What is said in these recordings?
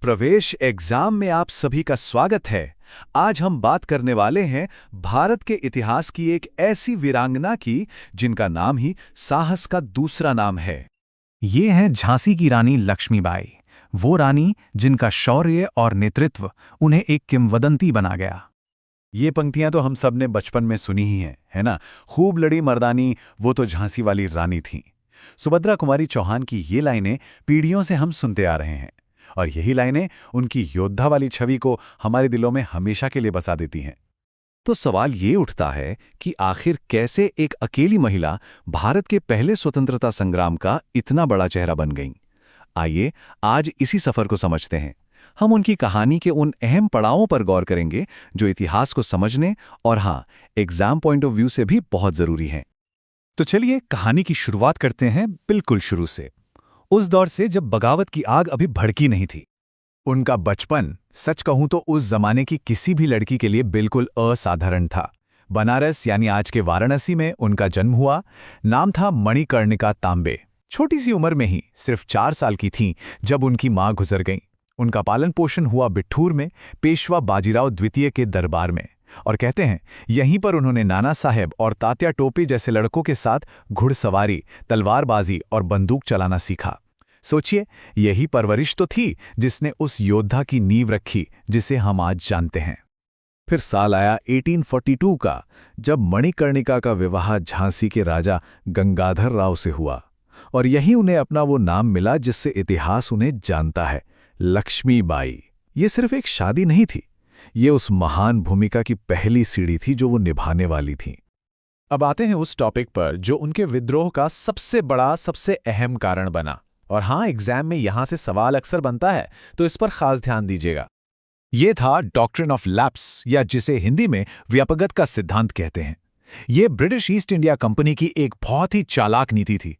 प्रवेश एग्जाम में आप सभी का स्वागत है। आज हम बात करने वाले हैं भारत के इतिहास की एक ऐसी वीरांगना की जिनका नाम ही साहस का दूसरा नाम है। ये है झांसी की रानी लक्ष्मीबाई, वो रानी जिनका शौर्य और नेतृत्व उन्हें एक किंवदंती बना गया। ये पंक्तियां तो हम सब ने बचपन में सुनी ही हैं, है ना? खूब लड़ी मर्दानी, वो तो झांसी वाली रानी थीं। सुभद्रा कुमारी चौहान की ये लाइनें पीढ़ियों से हम सुनते आ रहे हैं और यही लाइनें उनकी योद्धा वाली छवि को हमारे दिलों में हमेशा के लिए बसा देती हैं। तो सवाल ये उठता है कि आखिर कैसे एक अकेली महिला भारत के पहले स्वतंत्रता संग्राम का इतना बड़ा चेहरा बन गईं? आइए आज इसी सफर को समझते हैं। हम उनकी कहानी के उन अहम पड़ावों पर गौर करेंगे जो इतिहास को समझने और हाँ, एग्जाम पॉइंट ऑफ व्यू से भी बहुत जरूरी हैं। तो चलिए कहानी की शुरुआत करते हैं बिल्कुल शुरू से, उस दौर से जब बगावत की आग अभी भड़की नहीं थी। उनका बचपन, सच कहूं तो उस जमाने की किसी भी लड़की के लिए बिल्कुल असाधारण था। बनारस यानी आज के वाराणसी में उनका जन्म हुआ। नाम था मणिकर्णिका तांबे। छोटी सी उम्र में ही सिर्फ 4 साल की थीं जब उनकी मां गुजर गईं। उनका पालन पोषण हुआ बिठूर में, पेशवा बाजीराव द्वितीय के दरबार में। और कहते हैं यहीं पर उन्होंने नाना साहेब और तात्या टोपे जैसे लड़कों के साथ घुड़सवारी, तलवारबाजी और बंदूक चलाना सीखा। सोचिए, यही परवरिश तो थी जिसने उस योद्धा की नींव रखी जिसे हम आज जानते हैं। फिर साल आया 1842 का, जब मणिकर्णिका का विवाह झांसी के राजा गंगाधर राव से हुआ और यही उन्हें अपना वो नाम मिला जिससे इतिहास उन्हें जानता है, लक्ष्मीबाई। ये सिर्फ एक शादी नहीं थी, ये उस महान भूमिका की पहली सीढ़ी थी जो वो निभाने वाली थी। अब आते हैं उस टॉपिक पर जो उनके विद्रोह का सबसे बड़ा, सबसे अहम कारण बना। और हाँ, एग्जाम में यहां से सवाल अक्सर बनता है, तो इस पर खास ध्यान दीजिएगा। ये था डॉक्ट्रिन ऑफ लैप्स, या जिसे हिंदी में व्यापकता का सिद्धांत कहते हैं। ये ब्रिटिश ईस्ट इंडिया कंपनी की एक बहुत ही चालाक नीति थी।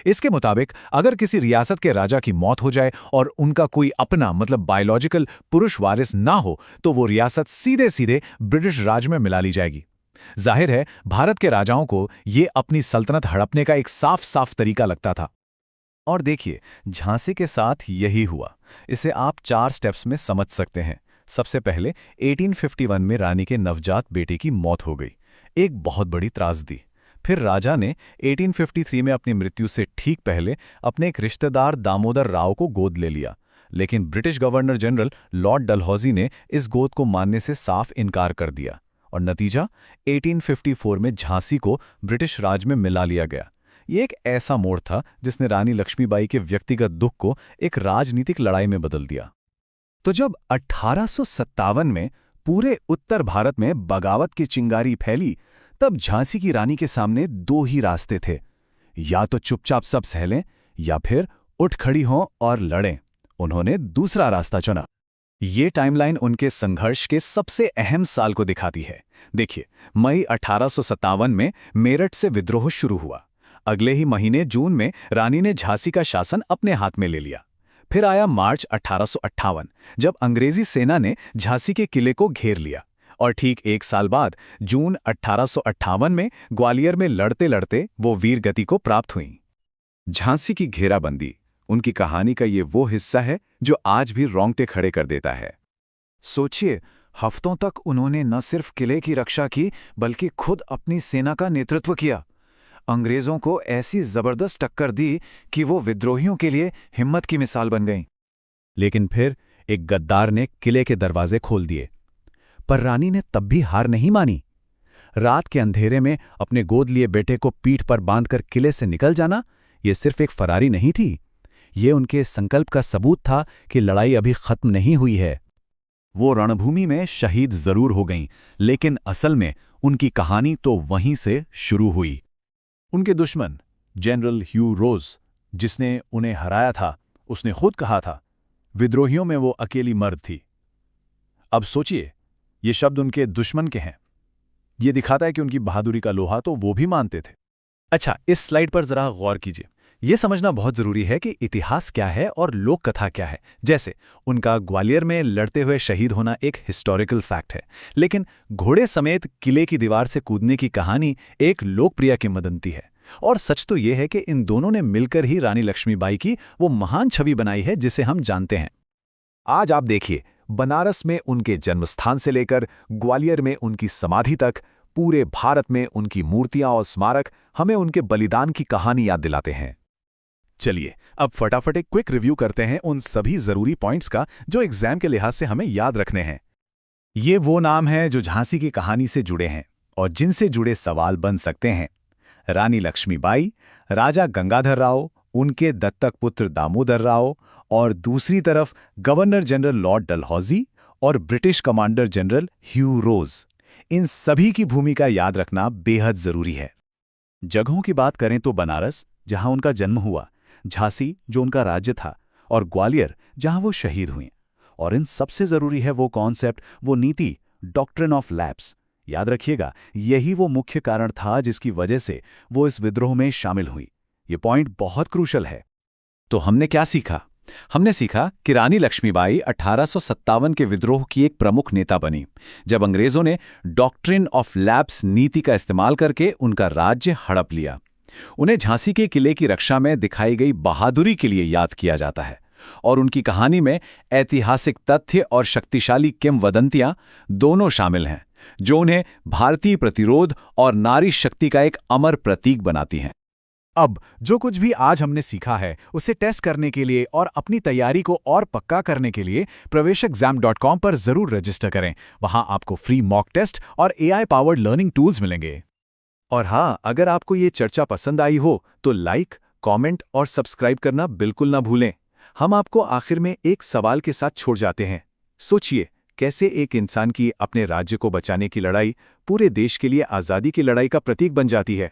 इसके मुताबिक अगर किसी रियासत के राजा की मौत हो जाए और उनका कोई अपना मतलब बायोलॉजिकल पुरुष वारिस ना हो, तो वो रियासत सीधे सीधे ब्रिटिश राज में मिला ली जाएगी। जाहिर है, भारत के राजाओं को ये अपनी सल्तनत हड़पने का एक साफ साफ तरीका लगता था। और देखिए, झांसी के साथ यही हुआ। इसे आप 4 स्टेप्स में समझ सकते हैं। सबसे पहले 1851 में रानी के नवजात बेटे की मौत हो गई, एक बहुत बड़ी त्रासदी। फिर राजा ने 1853 में अपनी मृत्यु से ठीक पहले अपने एक रिश्तेदार दामोदर राव को गोद ले लिया, लेकिन British governor general Lord Dalhousie ने इस गोद को मानने से साफ इनकार कर दिया और नतीजा 1854 में झांसी को ब्रिटिश राज में मिला लिया गया। ये एक ऐसा मोड़ था जिसने रानी लक्ष्मीबाई के व्यक्तिगत दुख को एक राजनीतिक लड़ाई में बदल दिया। तो जब 1857 में पूरे उत्तर भारत में बगावत की चिंगारी फैली, तब झांसी की रानी के सामने 2 ही रास्ते थे, या तो चुपचाप सब सह लें या फिर उठ खड़ी हों और लड़ें। उन्होंने दूसरा रास्ता चुना। ये टाइमलाइन उनके संघर्ष के सबसे अहम साल को दिखाती है। देखिए, मई 1857 में मेरठ से विद्रोह शुरू हुआ। अगले ही महीने जून में रानी ने झांसी का शासन अपने हाथ में ले लिया। फिर आया मार्च 1858, जब अंग्रेजी सेना ने झांसी के किले को घेर लिया। और ठीक 1 साल बाद जून 1858 में ग्वालियर में लड़ते लड़ते वो वीर गति को प्राप्त हुई। झांसी की घेराबंदी उनकी कहानी का ये वो हिस्सा है जो आज भी रोंगटे खड़े कर देता है। सोचिए, हफ्तों तक उन्होंने न सिर्फ किले की रक्षा की बल्कि खुद अपनी सेना का नेतृत्व किया। अंग्रेजों को ऐसी जबरदस्त टक्कर दी कि वो विद्रोहियों के लिए हिम्मत की मिसाल बन गईं। लेकिन फिर एक गद्दार ने किले के दरवाजे खोल दिए। पर रानी ने तब भी हार नहीं मानी। रात के अंधेरे में अपने गोद लिए बेटे को पीठ पर बांधकर किले से निकल जाना, ये सिर्फ एक फरारी नहीं थी, ये उनके संकल्प का सबूत था कि लड़ाई अभी खत्म नहीं हुई है। वो रणभूमि में शहीद जरूर हो गईं, लेकिन असल में उनकी कहानी तो वहीं से शुरू हुई। उनके दुश्मन जनरल ह्यू रोज, जिसने उन्हें हराया था, उसने खुद कहा था, विद्रोहियों में वो अकेली मर्द थी। अब सोचिए, ये शब्द उनके दुश्मन के हैं। ये दिखाता है कि उनकी बहादुरी का लोहा तो वो भी मानते थे। अच्छा, इस स्लाइड पर जरा गौर कीजिए। ये समझना बहुत जरूरी है कि इतिहास क्या है और लोक कथा क्या है। जैसे उनका ग्वालियर में लड़ते हुए शहीद होना एक हिस्टोरिकल फैक्ट है, लेकिन घोड़े समेत किले की दीवार से कूदने की कहानी एक लोकप्रिय किंवदंती है। और सच तो ये है कि इन दोनों ने मिलकर ही रानी लक्ष्मीबाई की वो महान छवि बनाई है जिसे हम जानते हैं। आज आप देखिए, बनारस में उनके जन्मस्थान से लेकर ग्वालियर में उनकी समाधि तक, पूरे भारत में उनकी मूर्तियां और स्मारक हमें उनके बलिदान की कहानी याद दिलाते हैं। चलिए अब फटाफट एक क्विक रिव्यू करते हैं उन सभी जरूरी पॉइंट्स का जो एग्जाम के लिहाज से हमें याद रखने हैं। ये वो नाम हैं जो झांसी की कहानी से जुड़े हैं और जिनसे जुड़े सवाल बन सकते हैं। रानी लक्ष्मीबाई, राजा गंगाधर राव, उनके दत्तक पुत्र दामोदर राव और दूसरी तरफ गवर्नर जनरल लॉर्ड डलहौजी और ब्रिटिश कमांडर जनरल ह्यू रोज। इन सभी की भूमिका याद रखना बेहद जरूरी है। जगहों की बात करें तो बनारस, जहां उनका जन्म हुआ, झांसी जो उनका राज्य था, और ग्वालियर जहां वो शहीद हुए। और इन सबसे जरूरी है वो कॉन्सेप्ट, वो नीति, डॉक्ट्रिन ऑफ लैप्स। याद रखिएगा, यही वो मुख्य कारण था जिसकी वजह से वो इस विद्रोह में शामिल हुई। ये पॉइंट बहुत क्रूशल है। तो हमने क्या सीखा? हमने सीखा कि रानी लक्ष्मीबाई 1857 के विद्रोह की एक प्रमुख नेता बनी, जब अंग्रेजों ने डॉक्ट्रिन ऑफ लैप्स नीति का इस्तेमाल करके उनका राज्य हड़प लिया। उन्हें झांसी के किले की रक्षा में दिखाई गई बहादुरी के लिए याद किया जाता है, और उनकी कहानी में ऐतिहासिक तथ्य और शक्तिशाली किंवदंतियां दोनों शामिल हैं, जो उन्हें भारतीय प्रतिरोध और नारी शक्ति का एक अमर प्रतीक बनाती हैं। अब जो कुछ भी आज हमने सीखा है उसे टेस्ट करने के लिए और अपनी तैयारी को और पक्का करने के लिए प्रवेशexam.com पर जरूर रजिस्टर करें। वहां आपको फ्री मॉक टेस्ट और AI पावर्ड लर्निंग टूल्स मिलेंगे। और हाँ, अगर आपको ये चर्चा पसंद आई हो तो लाइक, कमेंट और सब्सक्राइब करना बिल्कुल ना भूलें। हम आपको आखिर में एक सवाल के साथ छोड़ जाते हैं। सोचिए, कैसे एक इंसान की अपने राज्य को बचाने की लड़ाई पूरे देश के लिए आज़ादी की लड़ाई का प्रतीक बन जाती है।